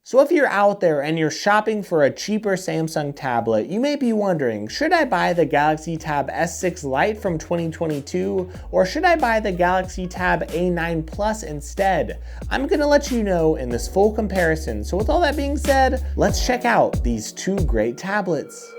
So if you're out there and you're shopping for a cheaper Samsung tablet, you may be wondering, should I buy the Galaxy Tab S6 Lite from 2022 or should I buy the Galaxy Tab A9 Plus instead? I'm gonna let you know in this full comparison. So with all that being said, let's check out these two great tablets.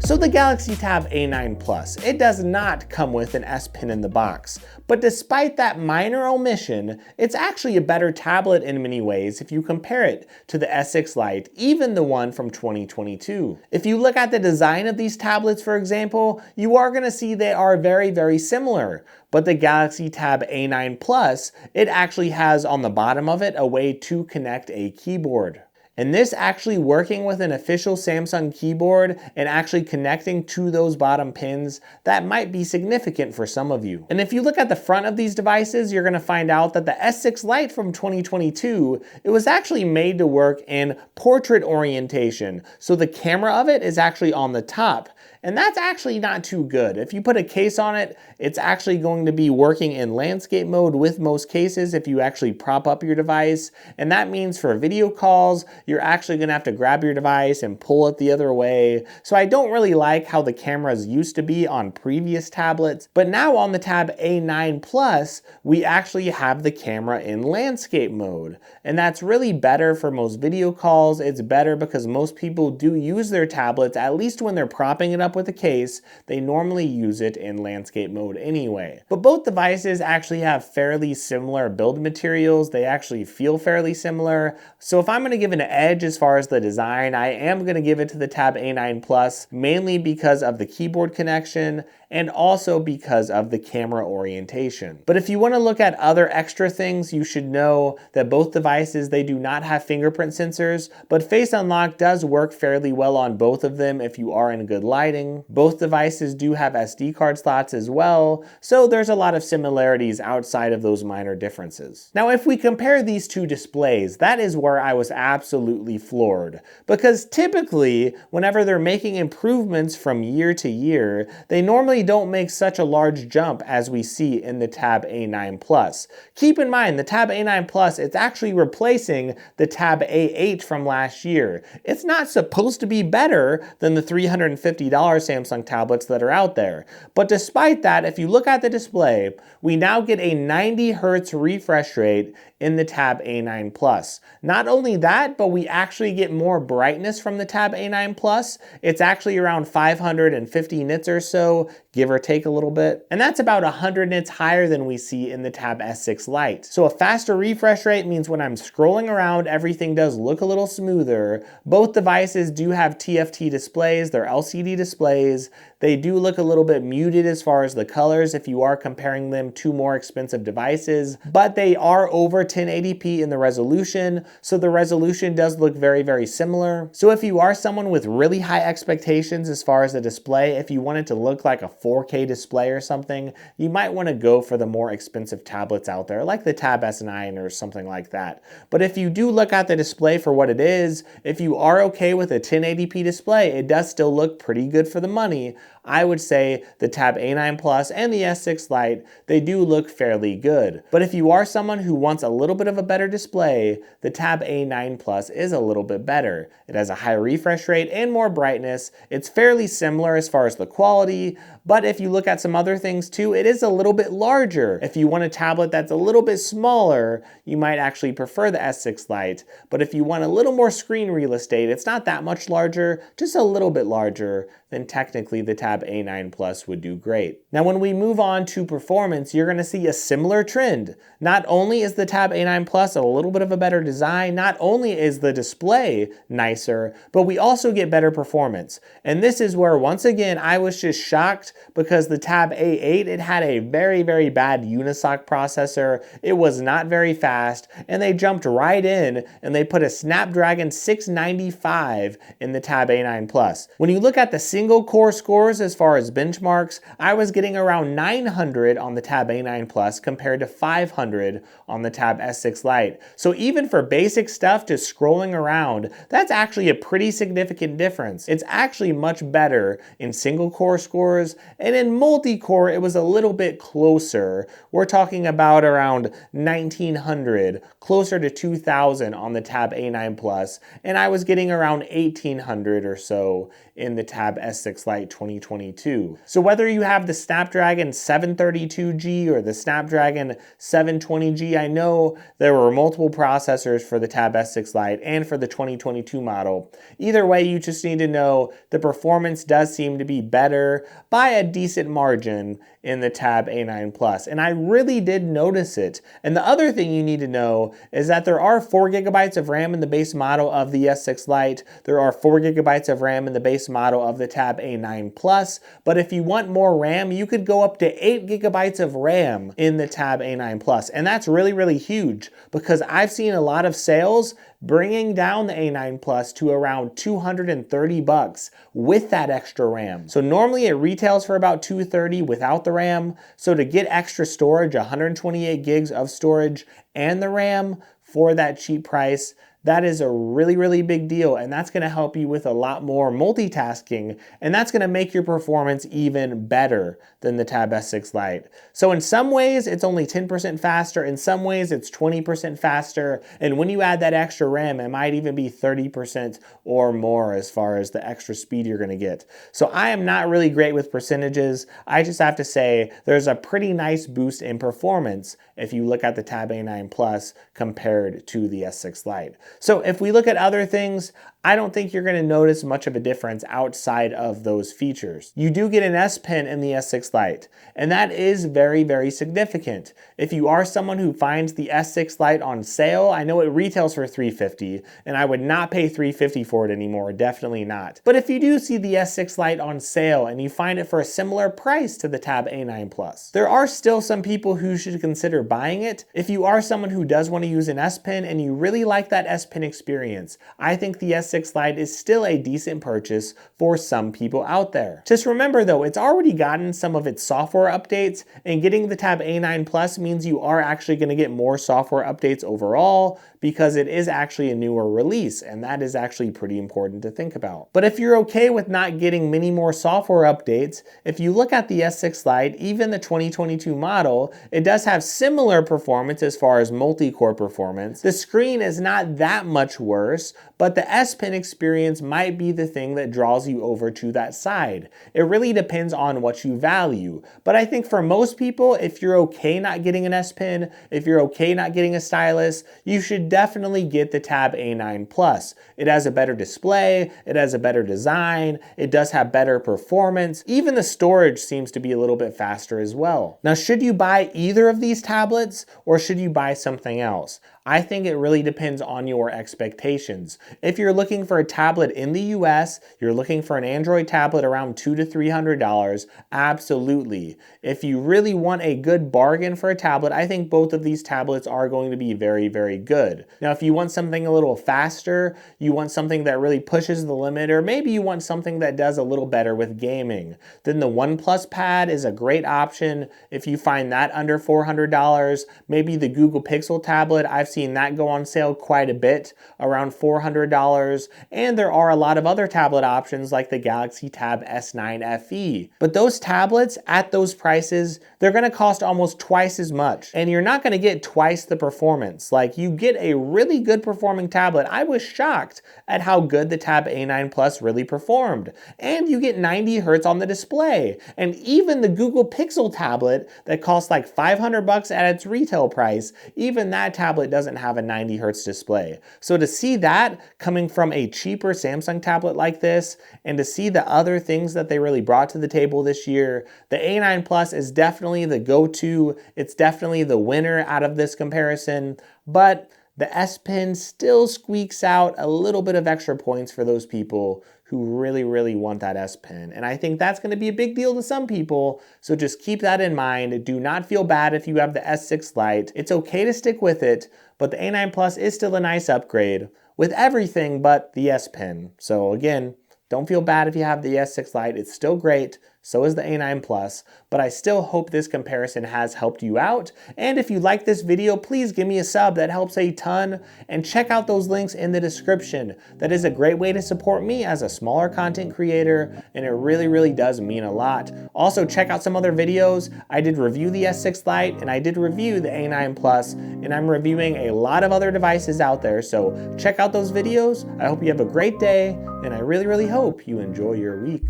So the Galaxy Tab A9 Plus, it does not come with an S Pen in the box, but despite that minor omission, it's actually a better tablet in many ways if you compare it to the S6 Lite, even the one from 2022. If you look at the design of these tablets, for example, you are going to see they are very similar. But the Galaxy Tab A9 Plus, it actually has on the bottom of it a way to connect a keyboard. And this actually working with an official Samsung keyboard and actually connecting to those bottom pins, that might be significant for some of you. And if you look at the front of these devices, you're gonna find out that the S6 Lite from 2022, it was actually made to work in portrait orientation. So the camera of it is actually on the top. And that's actually not too good. If you put a case on it, it's actually going to be working in landscape mode with most cases if you actually prop up your device. And that means for video calls, you're actually gonna have to grab your device and pull it the other way. So I don't really like how the cameras used to be on previous tablets. But now on the Tab A9 Plus, we actually have the camera in landscape mode. And that's really better for most video calls. It's better because most people do use their tablets, at least when they're propping it up with a case, they normally use it in landscape mode anyway. But both devices actually have fairly similar build materials. They actually feel fairly similar. So if I'm going to give an edge as far as the design, I am going to give it to the Tab A9 Plus, mainly because of the keyboard connection and also because of the camera orientation. But if you want to look at other extra things, you should know that both devices, they do not have fingerprint sensors, but Face Unlock does work fairly well on both of them if you are in good lighting. Both devices do have SD card slots as well, so there's a lot of similarities outside of those minor differences. Now, if we compare these two displays, that is where I was absolutely floored, because typically, whenever they're making improvements from year to year, they normally don't make such a large jump as we see in the Tab A9 Plus. Keep in mind, the Tab A9 Plus, it's actually replacing the Tab A8 from last year. It's not supposed to be better than the $350 Samsung tablets that are out there. But despite that, if you look at the display, we now get a 90 Hz refresh rate in the Tab A9 Plus. Not only that, but we actually get more brightness from the Tab A9 Plus. It's actually around 550 nits or so, give or take a little bit. And that's about 100 nits higher than we see in the Tab S6 Lite. So a faster refresh rate means when I'm scrolling around, everything does look a little smoother. Both devices do have TFT displays, they're LCD displays. They do look a little bit muted as far as the colors if you are comparing them to more expensive devices, but they are over 1080p in the resolution, so the resolution does look very similar. So if you are someone with really high expectations as far as the display, if you want it to look like a 4K display or something, you might want to go for the more expensive tablets out there, like the Tab S9 or something like that. But if you do look at the display for what it is, if you are okay with a 1080p display, it does still look pretty good for the money. I would say the Tab A9 Plus and the S6 Lite, they do look fairly good. But if you are someone who wants a little bit of a better display, the Tab A9 Plus is a little bit better. It has a higher refresh rate and more brightness. It's fairly similar as far as the quality, but if you look at some other things too, it is a little bit larger. If you want a tablet that's a little bit smaller, you might actually prefer the S6 Lite. But if you want a little more screen real estate, it's not that much larger, just a little bit larger, then technically the Tab A9 Plus would do great. Now when we move on to performance, you're gonna see a similar trend. Not only is the Tab A9 Plus a little bit of a better design, not only is the display nicer, but we also get better performance. And this is where, once again, I was just shocked because the Tab A8, it had a very bad Unisoc processor. It was not very fast, and they jumped right in and they put a Snapdragon 695 in the Tab A9 Plus. When you look at the single core score, scores as far as benchmarks, I was getting around 900 on the Tab A9 Plus compared to 500 on the Tab S6 Lite. So even for basic stuff, just scrolling around, that's actually a pretty significant difference. It's actually much better in single core scores, and in multi-core it was a little bit closer. We're talking about around 1900, closer to 2000 on the Tab A9 Plus, and I was getting around 1800 or so in the Tab S6 Lite 2022. So whether you have the Snapdragon 732G or the Snapdragon 720G, I know there were multiple processors for the Tab S6 Lite and for the 2022 model. Either way, you just need to know the performance does seem to be better by a decent margin in the Tab A9 Plus, and I really did notice it. And the other thing you need to know is that there are 4 gigabytes of RAM in the base model of the S6 Lite. There are 4 gigabytes of RAM in the base model of the Tab A9 Plus, but if you want more RAM, you could go up to 8 gigabytes of RAM in the Tab A9 Plus, and that's really, really huge because I've seen a lot of sales bringing down the A9 Plus to around $230 with that extra RAM. So normally it retails for about $230 without the RAM. So to get extra storage, 128 gigs of storage and the RAM for that cheap price, that is a really, really big deal, and that's going to help you with a lot more multitasking, and that's going to make your performance even better than the Tab S6 Lite. So in some ways, it's only 10% faster. In some ways, it's 20% faster, and when you add that extra RAM, it might even be 30% or more as far as the extra speed you're going to get. So I am not really great with percentages. I just have to say there's a pretty nice boost in performance if you look at the Tab A9 Plus compared to the S6 Lite. So if we look at other things, I don't think you're going to notice much of a difference outside of those features. You do get an S Pen in the S6 Lite, and that is very, very significant. If you are someone who finds the S6 Lite on sale, I know it retails for $350, and I would not pay $350 for it anymore, definitely not. But if you do see the S6 Lite on sale and you find it for a similar price to the Tab A9 Plus, there are still some people who should consider buying it. If you are someone who does want to use an S Pen and you really like that S Pen experience, I think the S6 Lite is still a decent purchase for some people out there. Just remember though, it's already gotten some of its software updates, and getting the Tab A9 Plus means you are actually going to get more software updates overall because it is actually a newer release, and that is actually pretty important to think about. But if you're okay with not getting many more software updates, if you look at the S6 Lite, even the 2022 model, it does have similar performance as far as multi-core performance. The screen is not that much worse, but the S Pen experience might be the thing that draws you over to that side. It really depends on what you value. But I think for most people, if you're okay not getting an S Pen, if you're okay not getting a stylus, you should definitely get the Tab A9 Plus. It has a better display, it has a better design, it does have better performance. Even the storage seems to be a little bit faster as well. Now, should you buy either of these tablets or should you buy something else? I think it really depends on your expectations. If you're looking for a tablet in the US, you're looking for an Android tablet around $200 to $300, absolutely. If you really want a good bargain for a tablet, I think both of these tablets are going to be very, very good. Now, if you want something a little faster, you want something that really pushes the limit, or maybe you want something that does a little better with gaming, then the OnePlus Pad is a great option if you find that under $400. Maybe the Google Pixel tablet, I've seen that go on sale quite a bit, around $400, and there are a lot of other tablet options like the Galaxy Tab S9 FE. But those tablets at those prices, they're going to cost almost twice as much, and you're not going to get twice the performance. Like, you get a really good performing tablet. I was shocked at how good the Tab A9 Plus really performed, and you get 90 Hz on the display. And even the Google Pixel tablet that costs like $500 at its retail price, even that tablet doesn't have a 90 Hz display. So to see that coming from a cheaper Samsung tablet like this, and to see the other things that they really brought to the table this year, the A9 Plus is definitely the go-to. It's definitely the winner out of this comparison, but the S Pen still squeaks out a little bit of extra points for those people who really, really want that S Pen. And I think that's going to be a big deal to some people, so just keep that in mind. Do not feel bad if you have the S6 Lite. It's okay to stick with it, but the A9 Plus is still a nice upgrade with everything but the S Pen. So again, Don't feel bad if you have the S6 Lite. It's still great. So is the A9 Plus, but I still hope this comparison has helped you out. And if you like this video, please give me a sub. That helps a ton. And check out those links in the description. That is a great way to support me as a smaller content creator, and it really, really does mean a lot. Also, check out some other videos. I did review the S6 Lite, and I did review the A9 Plus, and I'm reviewing a lot of other devices out there. So check out those videos. I hope you have a great day, and I really, really hope you enjoy your week.